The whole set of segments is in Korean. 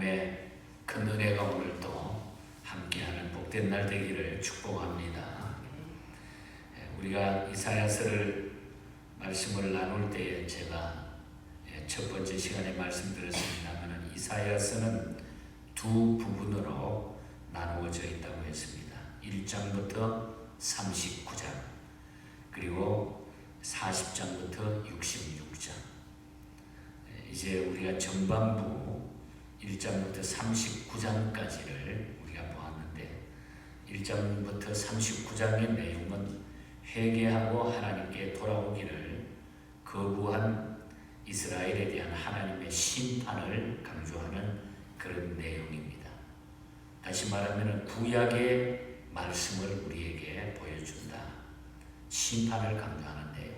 하나님의 큰 은혜가 오늘도 함께하는 복된 날 되기를 축복합니다. 우리가 이사야서를 말씀을 나눌 때에 제가 첫 번째 시간에 말씀드렸습니다만 이사야서는 두 부분으로 나누어져 있다고 했습니다. 1장부터 39장 그리고 40장부터 66장. 이제 우리가 전반부 1장부터 39장까지를 우리가 보았는데 1장부터 39장의 내용은 회개하고 하나님께 돌아오기를 거부한 이스라엘에 대한 하나님의 심판을 강조하는 그런 내용입니다. 다시 말하면 구약의 말씀을 우리에게 보여준다. 심판을 강조하는 내용.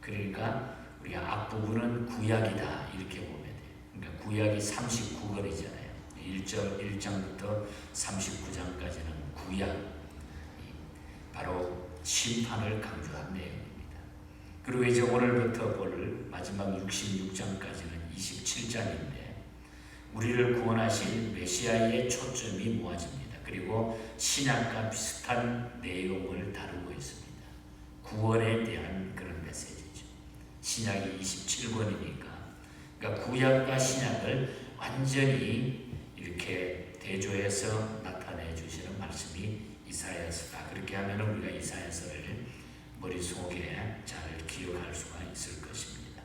그러니까 우리가 앞부분은 구약이다 이렇게 보면 돼요. 그러니까 구약이 39권이잖아요. 1장부터 39장까지는 구약, 바로 심판을 강조한 내용입니다. 그리고 이제 오늘부터 볼 마지막 66장까지는 27장인데 우리를 구원하신 메시아의 초점이 모아집니다. 그리고 신약과 비슷한 내용을 다루고 있습니다. 구원에 대한 그런 메시지죠. 신약이 27권이니까 그러니까 구약과 신약을 완전히 이렇게 대조해서 나타내 주시는 말씀이 이사야서다. 그렇게 하면 우리가 이사야서를 머릿속에 잘 기억할 수가 있을 것입니다.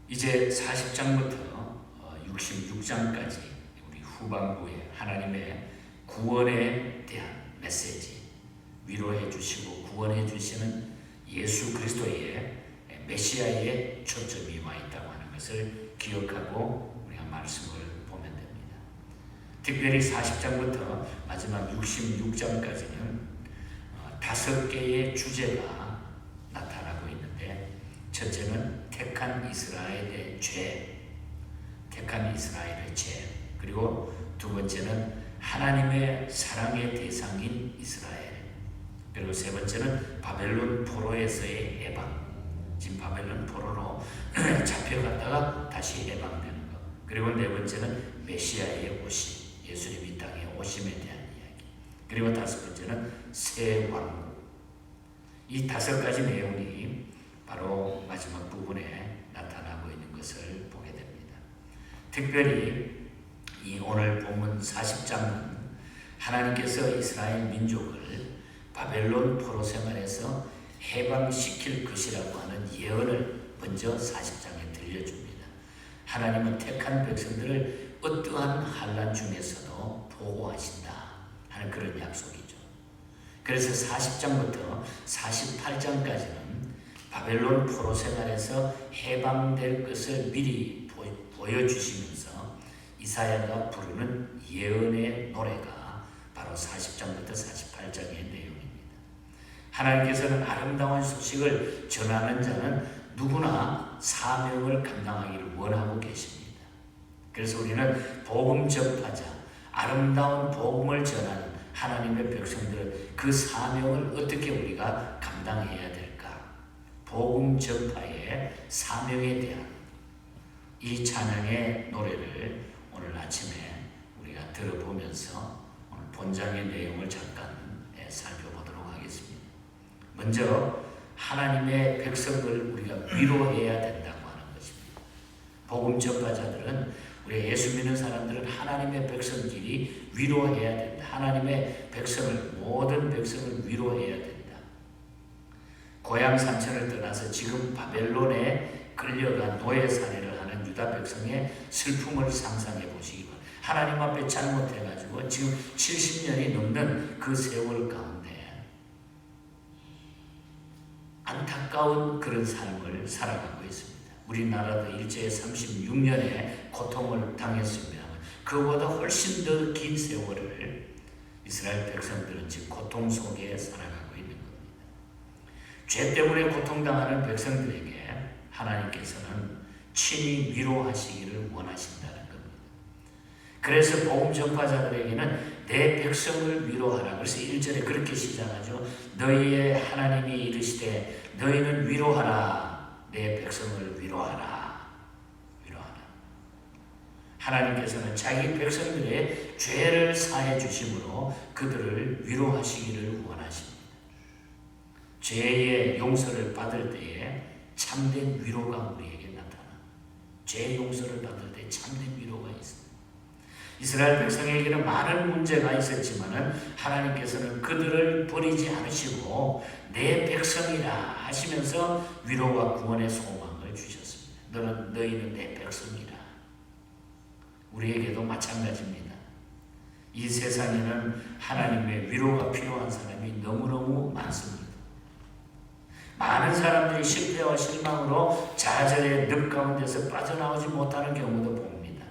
이제 40장부터 66장까지 우리 후반부에 하나님의 구원에 대한 메시지, 위로해 주시고 구원해 주시는 예수 그리스도의 메시아의 초점이 와 있다고 하는 것을 기억하고 우리가 말씀을 보면 됩니다. 특별히 40장부터 마지막 66장까지는 5개의 주제가 나타나고 있는데 첫째는 택한 이스라엘의 죄, 그리고 두 번째는 하나님의 사랑의 대상인 이스라엘, 그리고 세 번째는 바벨론 포로에서의 해방, 지금 바벨론 포로로 잡혀갔다가 다시 해방되는 것, 그리고 네 번째는 메시아의 오심, 예수님 이 땅에 오심에 대한 이야기, 그리고 다섯 번째는 새 왕국. 이 5가지 내용이 바로 마지막 부분에 나타나고 있는 것을 보게 됩니다. 특별히 이 오늘 본문 40장은 하나님께서 이스라엘 민족을 바벨론 포로 생활에서 해방시킬 것이라고 하는 예언을 먼저 40장에 들려줍니다. 하나님은 택한 백성들을 어떠한 환난 중에서도 보호하신다 하는 그런 약속이죠. 그래서 40장부터 48장까지는 바벨론 포로 생활에서 해방될 것을 미리 보여주시면서 이사야가 부르는 예언의 노래가 바로 40장부터 48장의 내용입니다. 하나님께서는 아름다운 소식을 전하는 자는 누구나 사명을 감당하기를 원하고 계십니다. 그래서 우리는 복음 전파자, 아름다운 복음을 전하는 하나님의 백성들은 그 사명을 어떻게 우리가 감당해야 될까? 복음 전파의 사명에 대한 이 찬양의 노래를 오늘 아침에 우리가 들어보면서 오늘 본장의 내용을 잠깐 살펴보도록 하겠습니다. 먼저 하나님의 백성을 우리가 위로해야 된다고 하는 것입니다. 복음 전파자들은 우리 예수 믿는 사람들은 하나님의 백성끼리 위로해야 된다. 하나님의 백성을, 모든 백성을 위로해야 된다. 고향 산천을 떠나서 지금 바벨론에 끌려간 노예 살이를 하는 유다 백성의 슬픔을 상상해 보시기 바랍니다. 하나님 앞에 잘못해가지고 지금 70년이 넘는 그 세월 가운데 안타까운 그런 삶을 살아가고 있습니다. 우리나라도 일제에 36년의 고통을 당했습니다만 그보다 훨씬 더 긴 세월을 이스라엘 백성들은 지금 고통 속에 살아가고 있는 겁니다. 죄 때문에 고통당하는 백성들에게 하나님께서는 친히 위로하시기를 원하신다는 겁니다. 그래서 복음 전파자들에게는 내 백성을 위로하라. 그래서 1절에 그렇게 시작하죠. 너희의 하나님이 이르시되 너희는 위로하라. 내 백성을 위로하라. 하나님께서는 자기 백성들의 죄를 사해 주심으로 그들을 위로하시기를 원하십니다. 죄의 용서를 받을 때에 참된 위로가 우리에게 나타나. 죄의 용서를 받을 때 참된 위로가 있습니다. 이스라엘 백성에게는 많은 문제가 있었지만 하나님께서는 그들을 버리지 않으시고 내 백성이라 하시면서 위로와 구원의 소망을 주셨습니다. 너희는 내 백성이라. 우리에게도 마찬가지입니다. 이 세상에는 하나님의 위로가 필요한 사람이 너무너무 많습니다. 많은 사람들이 실패와 실망으로 좌절의 늪 가운데서 빠져나오지 못하는 경우도 봅니다.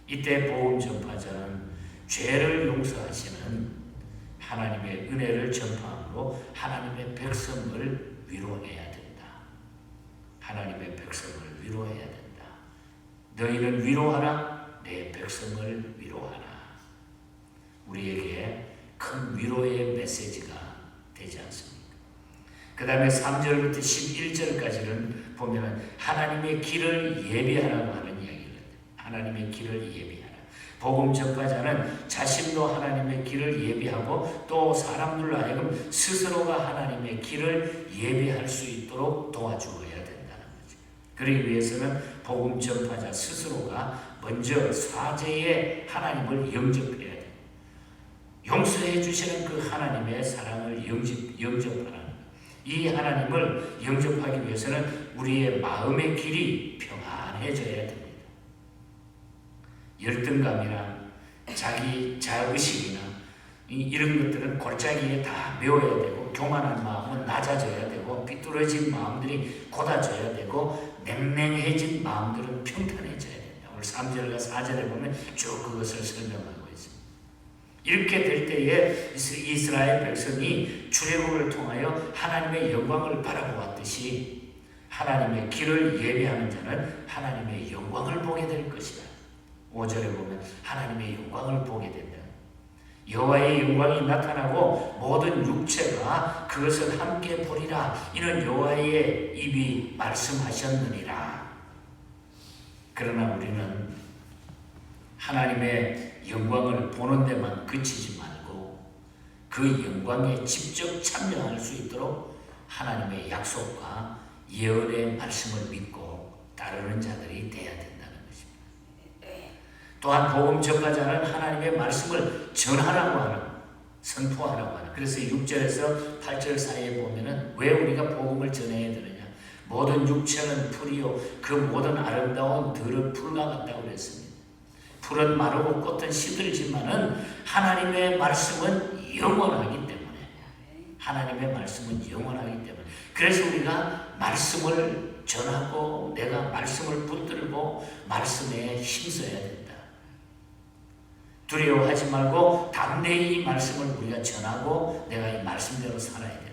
이때 복음 전파자는 죄를 용서하시는 하나님의 은혜를 전파함으로 하나님의 백성을 위로해야 된다. 하나님의 백성을 위로해야 된다. 너희는 위로하라. 내 백성을 위로하라. 우리에게 큰 위로의 메시지가 되지 않습니까? 그 다음에 3절부터 11절까지는 보면 하나님의 길을 예비하라고 하는 이야기를 해요. 하나님의 길을 예비하라. 복음 전파자는 자신도 하나님의 길을 예비하고 또 사람들로 하여금 스스로가 하나님의 길을 예비할 수 있도록 도와주어야 된다는 거죠. 그러기 위해서는 복음 전파자 스스로가 먼저 사제의 하나님을 영접해야 돼요. 용서해 주시는 그 하나님의 사랑을 영접하라는 이 하나님을 영접하기 위해서는 우리의 마음의 길이 평안해져야 됩니다. 열등감이나 자기 자의식이나 이런 것들은 골짜기에 다 메워야 되고 교만한 마음은 낮아져야 되고 삐뚤어진 마음들이 곧아져야 되고 냉랭해진 마음들은 평탄해져야 됩니다. 오늘 3절과 4절에 보면 쭉 그것을 설명하고 있습니다. 이렇게 될 때에 이스라엘 백성이 출애굽을 통하여 하나님의 영광을 바라보았듯이 하나님의 길을 예비하는 자는 하나님의 영광을 보게 될 것이다. 5절에 보면 하나님의 영광을 보게 된다. 여호와의 영광이 나타나고 모든 육체가 그것을 함께 보리라. 이는 여호와의 입이 말씀하셨느니라. 그러나 우리는 하나님의 영광을 보는 데만 그치지 말고 그 영광에 직접 참여할 수 있도록 하나님의 약속과 예언의 말씀을 믿고 따르는 자들이 되어야 된다는 것입니다. 또한 복음 전파자는 하나님의 말씀을 전하라고 하는, 선포하라고 하는. 그래서 6절에서 8절 사이에 보면은 왜 우리가 복음을 전해야 되느냐? 모든 육체는 풀이요 그 모든 아름다운 들은 풀과 같다고 그랬습니다. 풀은 마르고 꽃은 시들지만은 하나님의 말씀은 영원하기 때문에, 하나님의 말씀은 영원하기 때문에, 그래서 우리가 말씀을 전하고 내가 말씀을 붙들고 말씀에 힘써야 된다. 두려워하지 말고 담대히 이 말씀을 우리가 전하고 내가 이 말씀대로 살아야 된다.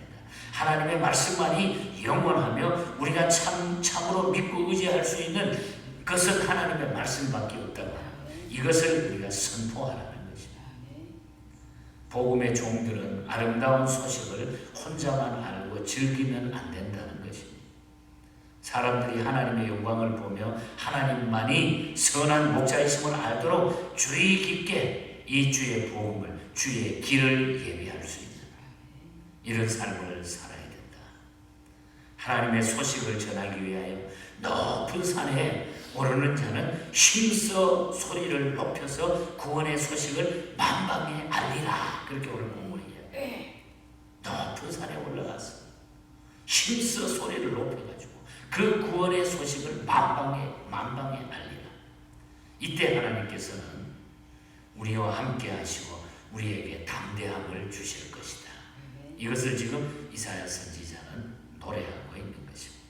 하나님의 말씀만이 영원하며 우리가 참으로 믿고 의지할 수 있는 것은 하나님의 말씀밖에 없다고 합니다. 이것을 우리가 선포하라는 것입니다. 복음의 종들은 아름다운 소식을 혼자만 알고 즐기면 안 된다는 것입니다. 사람들이 하나님의 영광을 보며 하나님만이 선한 목자이심을 알도록 주의 깊게 이 주의 복음을, 주의 길을 예비할 수 있는 이런 삶을 살아야 된다. 하나님의 소식을 전하기 위하여 높은 산에 오르는 자는 힘써 소리를 높여서 구원의 소식을 만방에 알리라. 그렇게 오늘 본문이 이야기해요. 높은 산에 올라가서 힘써 소리를 높여가지고 그 구원의 소식을 만방에 알리라. 이때 하나님께서는 우리와 함께 하시고 우리에게 담대함을 주실 것이다. 이것을 지금 이사야 선지자는 노래하고 있는 것입니다.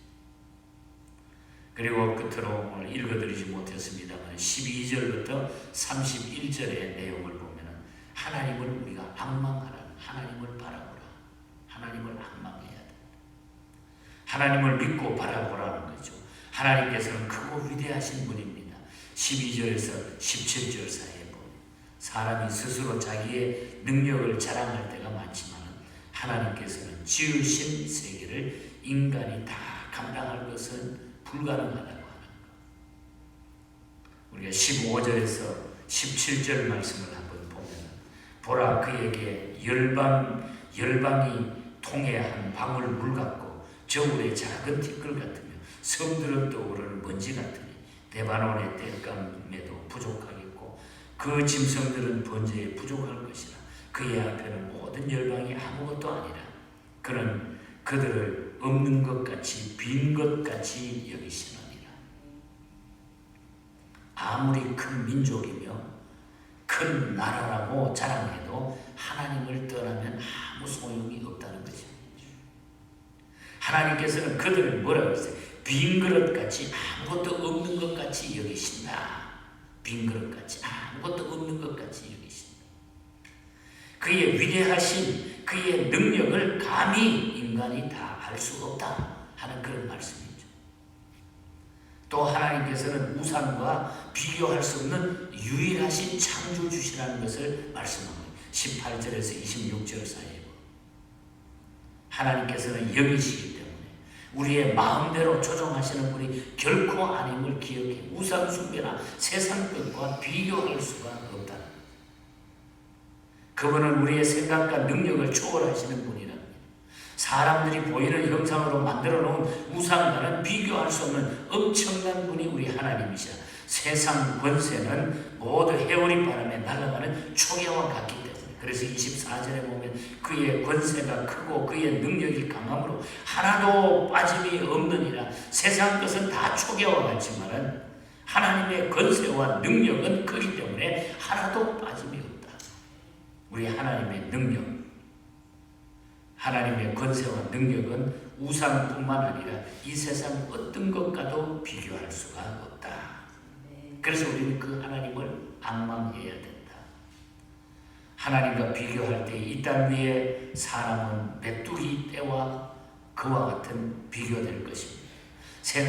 그리고 끝으로 오늘 읽어드리지 못했습니다만 12절부터 31절의 내용을 보면 하나님을 우리가 앙망하라. 하나님을 바라보라. 하나님을 앙망해야 된다. 하나님을 믿고 바라보라는 거죠. 하나님께서는 크고 위대하신 분입니다. 12절에서 17절 사이에 보면 사람이 스스로 자기의 능력을 자랑할 때가 많지만 하나님께서는 지으신 세계를 인간이 다 감당할 것은 불가능하다고 하는 것. 우리가 15절에서 17절 말씀을 한번 보면 보라 그에게 열방이 통해 한 방울 물 같고 저울의 작은 티끌 같으며 성들은 떠오르는 먼지 같으니 레바논의 땔감에도 부족하겠고 그 짐승들은 번제에 부족할 것이라. 그의 앞에는 모든 열방이 아무것도 아니라 그는 그들을 없는 것 같이 빈 것 같이 여기시느니라. 아무리 큰 민족이며 큰 나라라고 자랑해도 하나님을 떠나면 아무 소용이 없다는 것입니다. 하나님께서는 그들을 뭐라고 했어요? 빈 그릇같이 아무것도 없는 것 같이 여기신다. 빈 그릇같이 아무것도 없는 것 같이 여기신다. 그의 위대하신 그의 능력을 감히 인간이 다 알 수 없다 하는 그런 말씀이죠. 또 하나님께서는 우상과 비교할 수 없는 유일하신 창조주시라는 것을 말씀합니다. 18절에서 26절 사이에 하나님께서는 영이시기 때문에 우리의 마음대로 조종하시는 분이 결코 아님을 기억해 우상 숭배나 세상 것과 비교할 수가 없다. 그분은 우리의 생각과 능력을 초월하시는 분이랍니다. 사람들이 보이는 형상으로 만들어 놓은 우상과는 비교할 수 없는 엄청난 분이 우리 하나님이시라. 세상 권세는 모두 해오리 바람에 날아가는 초계와 같기 때문에 그래서 24절에 보면 그의 권세가 크고 그의 능력이 강함으로 하나도 빠짐이 없느니라. 세상 것은 다 초계와 같지만은 하나님의 권세와 능력은 크기 때문에 하나도 빠짐이 없다. 우리 하나님의 능력, 하나님의 권세와 능력은 우상뿐만 아니라 이 세상 어떤 것과도 비교할 수가 없다. 그래서 우리는 그 하나님을 앙망해야 된다. 하나님과 비교할 때 이 땅 위에 사람은 메뚜기 떼와 그와 같은 비교될 것입니다.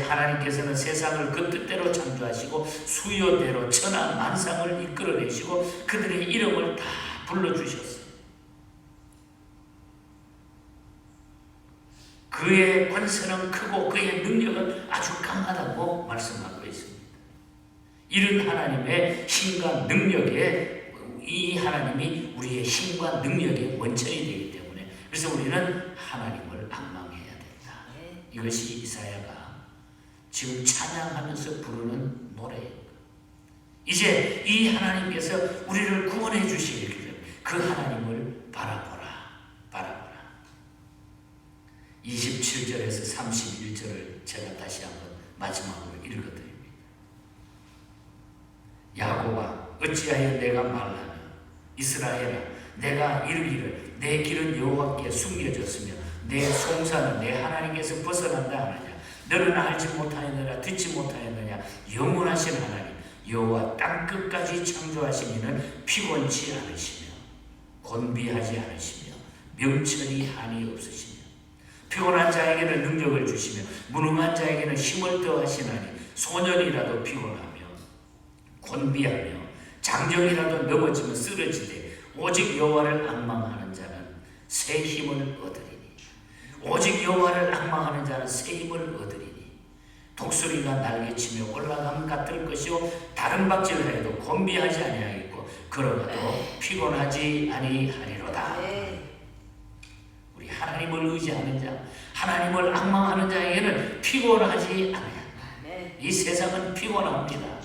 하나님께서는 세상을 그 뜻대로 창조하시고 수요대로 천하 만상을 이끌어내시고 그들의 이름을 다 불러주셨어요. 그의 권세는 크고 그의 능력은 아주 강하다고 말씀하고 있습니다. 이런 하나님의 힘과 능력에 이 하나님이 우리의 힘과 능력의 원천이 되기 때문에 그래서 우리는 하나님을 앙망해야 된다. 이것이 이사야가 지금 찬양하면서 부르는 노래예요. 이제 이 하나님께서 우리를 구원해 주시기 때문에 그 하나님을 바라보라. 27절에서 31절을 제가 다시 한번 마지막으로 읽어드립니다. 야곱아 어찌하여 내가 말하며 이스라엘아 내가 이르기를 내 길은 여호와께 숨겨졌으며 내 송사는 내 하나님께서 벗어난다 하느냐. 너는 알지 못하였느냐 듣지 못하였느냐. 영원하신 하나님 여호와 땅끝까지 창조하신 이는 피곤치 않으시며 곤비하지 않으시며 명철이 한이 없으시며 피곤한 자에게는 능력을 주시며 무능한 자에게는 힘을 더하시나니 소년이라도 피곤하며 곤비하며 장정이라도 넘어지면 쓰러지되 오직 여호와를 앙망하는 자는 새 힘을 얻으리니 오직 여호와를 앙망하는 자는 새 힘을 얻으리니 독수리가 날개치며 올라가면 같을 것이요 다른 박질하여도 곤비하지 아니하겠고 걸어가도 피곤하지 아니하리로다. 우리 하나님을 의지하는 자, 하나님을 앙망하는 자에게는 피곤하지 않아요. 이 세상은 피곤합니다.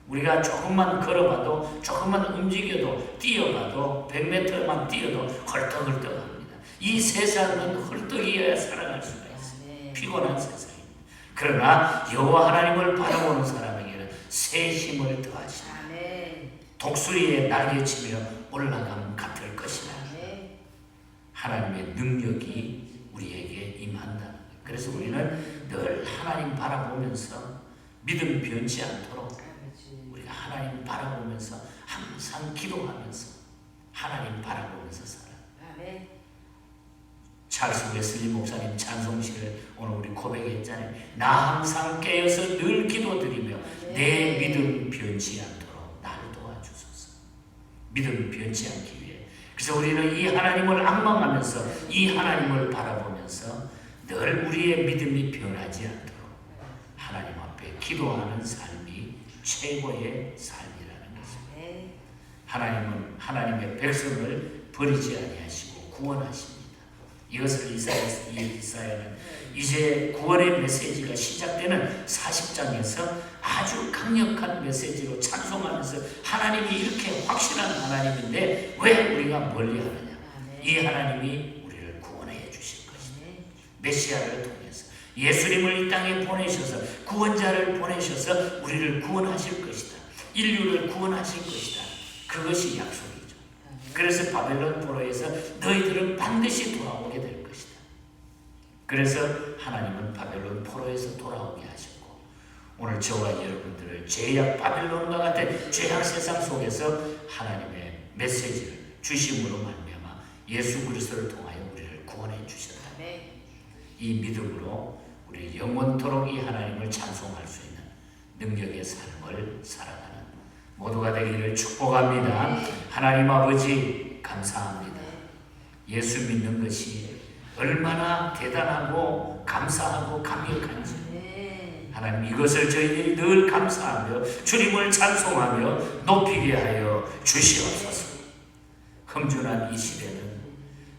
우리가 조금만 걸어봐도 조금만 움직여도 뛰어봐도 100m만 뛰어도 헐떡헐떡합니다. 이 세상은 헐떡이어야 살아갈 수가 있어요. 피곤한 세상입니다. 그러나 여호와 하나님을 바라보는 사람에게는 새 힘을 더하시라. 독수리에 날개치며 올라가면 같을 것이라. 하나님의 능력이 우리에게 임한다는 거예요. 그래서 우리는 늘 하나님 바라보면서 믿음 변치 않도록 우리가 하나님 바라보면서 항상 기도하면서 하나님 바라보면서 살아요. 찰스 웨슬리 목사님 찬송시를 오늘 우리 고백했잖아요. 나 항상 깨어서 늘 기도드리며 내 믿음 변치 않도록 나를 도와주소서. 믿음 변치 않기 위해 그래서 우리는 이 하나님을 앙망하면서 이 하나님을 바라보면서 늘 우리의 믿음이 변하지 않도록 하나님 앞에 기도하는 삶이 최고의 삶이라는 것입니다. 하나님은 하나님의 백성을 버리지 아니하시고 구원하십니다. 이것을 이사야는 이제 구원의 메시지가 시작되는 40장에서 아주 강력한 메시지로 찬송하면서 하나님이 이렇게 확실한 하나님인데 왜 우리가 멀리하느냐. 이 하나님이 우리를 구원해 주실 것이다. 메시아를 통해서 예수님을 이 땅에 보내셔서 구원자를 보내셔서 우리를 구원하실 것이다. 인류를 구원하실 것이다. 그것이 약속이죠. 그래서 바벨론 포로에서 너희들은 반드시 돌아오게 될 것이다. 그래서 하나님은 바벨론 포로에서 돌아오게 하셨고 오늘 저와 여러분들을 죄악 바벨론과 같은 죄악 세상 속에서 하나님의 메시지를 주심으로 말미암아 예수 그리스도를 통하여 우리를 구원해 주셨다. 이 믿음으로 우리 영원토록 이 하나님을 찬송할 수 있는 능력의 삶을 살아가는 모두가 되기를 축복합니다. 하나님 아버지 감사합니다. 예수 믿는 것이 얼마나 대단하고 감사하고 강력한지 하나님 이것을 저희들이 늘 감사하며 주님을 찬송하며 높이게 하여 주시옵소서. 험준한 이 시대는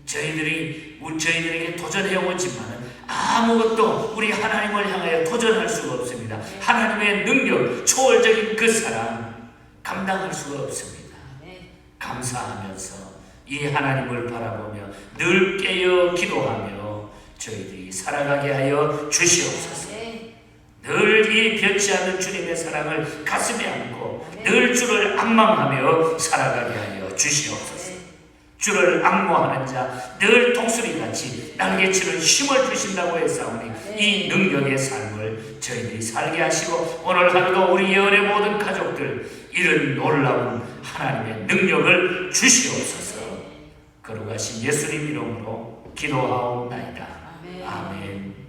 저희들에게 도전해오지만 아무것도 우리 하나님을 향하여 도전할 수가 없습니다. 하나님의 능력, 초월적인 그 사랑 감당할 수가 없습니다. 감사하면서 이 하나님을 바라보며 늘 깨어 기도하며 저희들이 살아가게 하여 주시옵소서. 늘 이 변치 않는 주님의 사랑을 가슴에 안고 늘 주를 악망하며 살아가게 하여 주시옵소서. 주를 악모하는 자 늘 독수리같이 날개치는 힘을 주신다고 했사오니 이 능력의 삶을 저희들이 살게 하시고 오늘 하루도 우리 예언의 모든 가족들 이런 놀라운 하나님의 능력을 주시옵소서. 거룩하신 예수님 이름으로 기도하옵나이다. 아멘.